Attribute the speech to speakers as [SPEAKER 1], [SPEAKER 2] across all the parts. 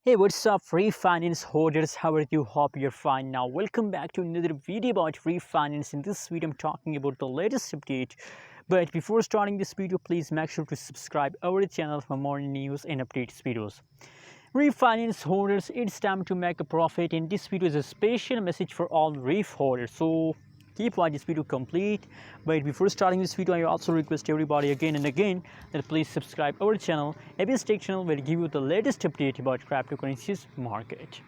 [SPEAKER 1] Hey, what's up, Reef Finance holders? How are you? Hope you're fine. Now, welcome back to another video about Reef Finance. In this video, I'm talking about the latest update. But before starting this video, please make sure to subscribe our channel for more news and updates videos. Reef Finance holders, it's time to make a profit. And this video is a special message for all Reef holders. So keep watching this video complete. But before starting this video, I also request everybody again and again that please subscribe our channel. Abis Tech channel will give you the latest update about cryptocurrencies market.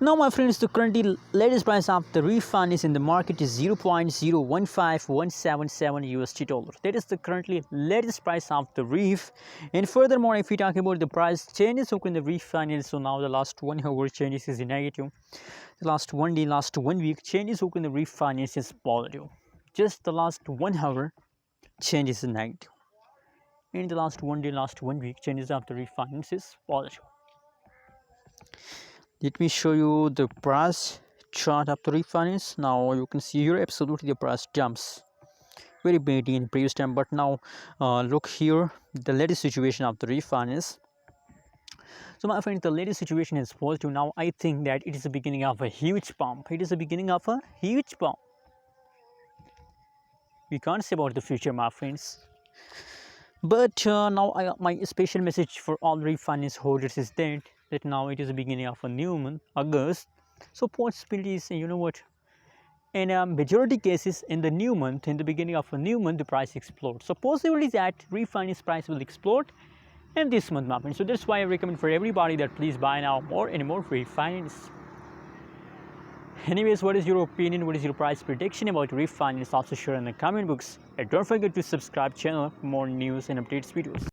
[SPEAKER 1] Now, my friends, the currently latest price of the Reef Fund is in the market is 0.015177 USD dollar. That is the currently latest price of the Reef. And furthermore, if we talk about the price changes in the Reef Fund, so now the last 1 hour changes is negative. The last 1 day, last 1 week changes in the Reef Fund is positive. Just the last 1 hour changes is negative. In the last 1 day, last 1 week changes of the Reef Fund is positive. Let me show you the price chart of the Reef Finance. Now you can see here absolutely the price jumps very badly in previous time, but now look here, the latest situation of the Reef Finance. So my friend, the latest situation is positive. Now I think that it is the beginning of a huge pump. It is the beginning of a huge pump. We can't say about the future, my friends. But now my special message for all Reef Finance holders is that now it is the beginning of a new month, August. So possibilities, you know what, in a majority cases in the new month, in the beginning of a new month, the price explodes. So possibilities that Reef Finance price will explode in this month, my friends. So that's why I recommend for everybody that please buy now more and more Reef Finance. Anyways, what is your opinion? What is your price prediction about Reef Finance? Also share in the comment box. And don't forget to subscribe channel for more news and updates videos.